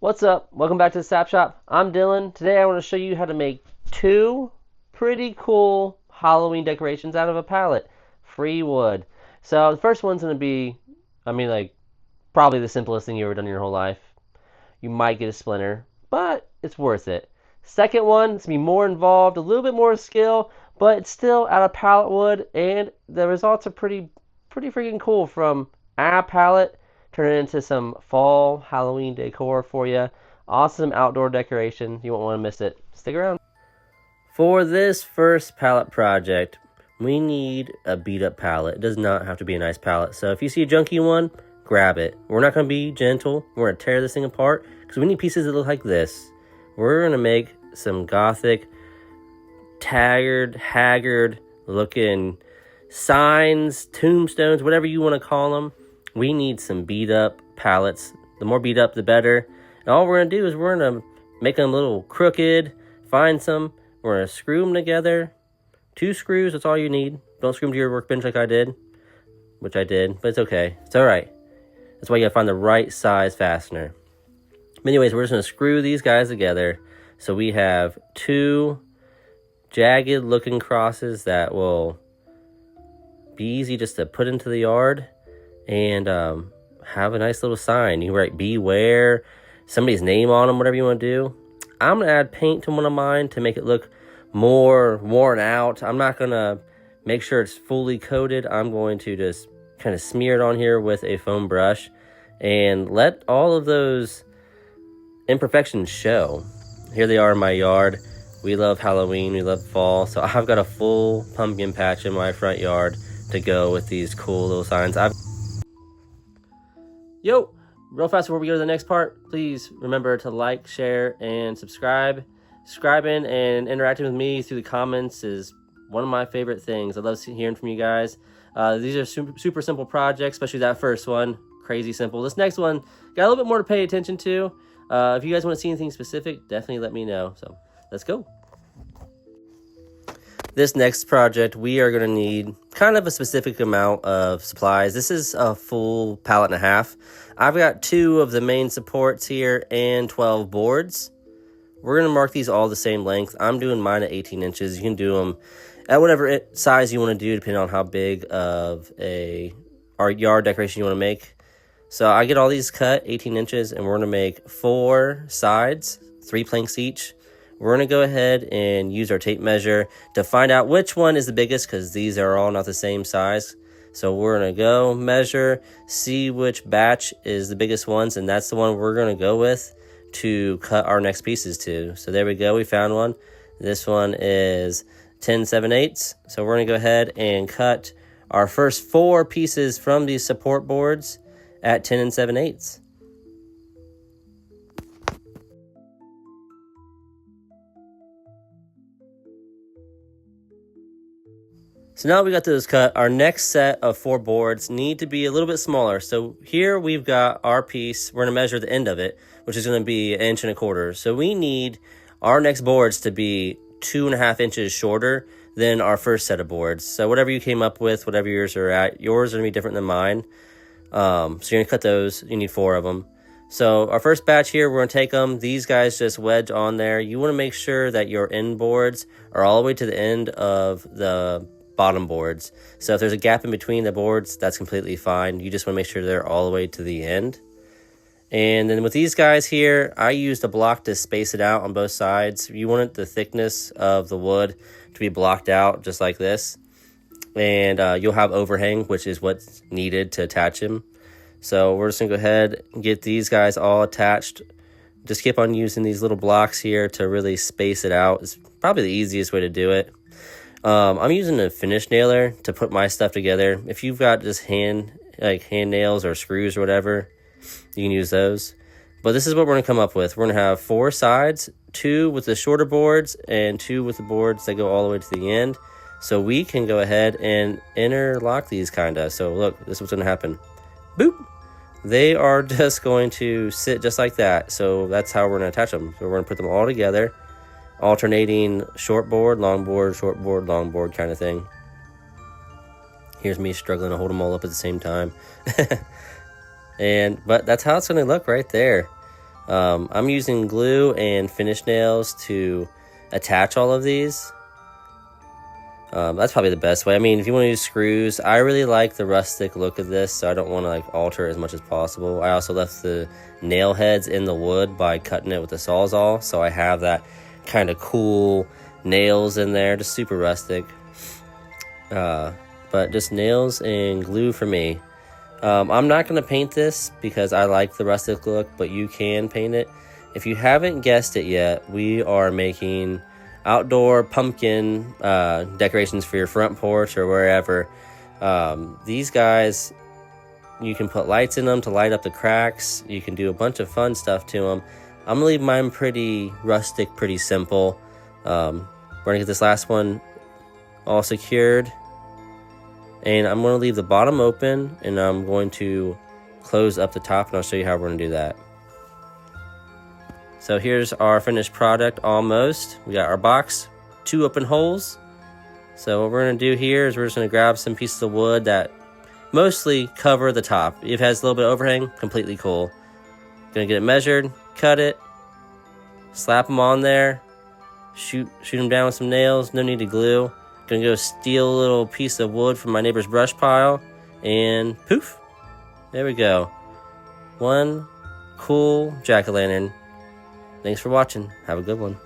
What's up? Welcome back to the Sap Shop. I'm Dylan. Today I want to show you how to make two pretty cool Halloween decorations out of a pallet. Free wood. So the first one's going to be, probably the simplest thing you've ever done in your whole life. You might get a splinter, but it's worth it. Second one, it's going to be more involved, a little bit more skill, but it's still out of pallet wood, and the results are pretty freaking cool. From a pallet, turn it into some fall Halloween decor for you. Awesome outdoor decoration. You won't want to miss it. Stick around. For this first pallet project, we need a beat up pallet. It does not have to be a nice pallet. So if you see a junky one, grab it. We're not going to be gentle. We're going to tear this thing apart because we need pieces that look like this. We're going to make some gothic, haggard looking signs, tombstones, whatever you want to call them. We need some beat up pallets. The more beat up, the better. And all we're going to do is we're going to make them a little crooked, find some. We're going to screw them together. 2 screws, that's all you need. Don't screw them to your workbench like I did, which I did, but it's okay. It's all right. That's why you got to find the right size fastener. But anyways, we're just going to screw these guys together. So we have 2 jagged looking crosses that will be easy just to put into the yard and have a nice little sign. You write beware, somebody's name on them, whatever you want to do. I'm going to add paint to one of mine to make it look more worn out. I'm not going to make sure it's fully coated. I'm going to just kind of smear it on here with a foam brush and let all of those imperfections show. Here they are in my yard. We love Halloween, we love fall, so I've got a full pumpkin patch in my front yard to go with these cool little signs. Yo, real fast before we go to the next part, please remember to like, share, and subscribe. Subscribing and interacting with me through the comments is one of my favorite things. I love hearing from you guys. These are super simple projects, especially that first one. Crazy simple. This next one got a little bit more to pay attention to. If you guys want to see anything specific, definitely let me know. So let's go. This next project, we are going to need kind of a specific amount of supplies. This is a full pallet and a half. I've got 2 of the main supports here and 12 boards. We're going to mark these all the same length. I'm doing mine at 18 inches. You can do them at whatever size you want to do, depending on how big of our yard decoration you want to make. So I get all these cut 18 inches, and we're going to make 4 sides, 3 planks each. We're going to go ahead and use our tape measure to find out which one is the biggest, because these are all not the same size. So we're going to go measure, see which batch is the biggest ones, and that's the one we're going to go with to cut our next pieces to. So there we go, we found one. This one is 10 7/8. So we're going to go ahead and cut our first 4 pieces from these support boards at 10 7/8. So now we got those cut. Our next set of 4 boards need to be a little bit smaller. So here we've got our piece. We're going to measure the end of it, which is going to be 1 1/4 inches. So we need our next boards to be 2.5 inches shorter than our first set of boards. So whatever you came up with, whatever yours are at, yours are going to be different than mine. So you're going to cut those. You need 4 of them. So our first batch here, we're going to take them. These guys just wedge on there. You want to make sure that your end boards are all the way to the end of the bottom boards. So if there's a gap in between the boards, that's completely fine. You just want to make sure they're all the way to the end. And then with these guys here, I used a block to space it out on both sides. You want the thickness of the wood to be blocked out just like this. And you'll have overhang, which is what's needed to attach them. So we're just going to go ahead and get these guys all attached. Just keep on using these little blocks here to really space it out. It's probably the easiest way to do it. I'm using a finish nailer to put my stuff together. If you've got just hand nails or screws or whatever, you can use those. But this is what we're going to come up with. We're going to have 4 sides, 2 with the shorter boards and 2 with the boards that go all the way to the end. So we can go ahead and interlock these kind of. So look, this is what's going to happen. Boop. They are just going to sit just like that. So that's how we're going to attach them. So we're going to put them all together, alternating short board, long board, kind of thing. Here's me struggling to hold them all up at the same time. But that's how it's going to look right there. I'm using glue and finish nails to attach all of these. That's probably the best way. I mean, if you want to use screws, I really like the rustic look of this, so I don't want to like alter it as much as possible. I also left the nail heads in the wood by cutting it with the Sawzall, so I have that kind of cool nails in there, just super rustic. But just nails and glue for me. I'm not going to paint this because I like the rustic look, but you can paint it. If you haven't guessed it yet, we are making outdoor pumpkin decorations for your front porch or wherever. These guys, you can put lights in them to light up the cracks. You can do a bunch of fun stuff to them. I'm gonna leave mine pretty rustic, pretty simple. We're gonna get this last one all secured, and I'm gonna leave the bottom open, and I'm going to close up the top, and I'll show you how we're gonna do that. So here's our finished product almost. We got our box, 2 open holes. So what we're gonna do here is we're just gonna grab some pieces of wood that mostly cover the top. If it has a little bit of overhang, completely cool. Gonna get it measured, cut it, slap them on there, shoot them down with some nails, no need to glue. Gonna go steal a little piece of wood from my neighbor's brush pile, and poof, there we go. One cool jack-o'-lantern. Thanks for watching. Have a good one.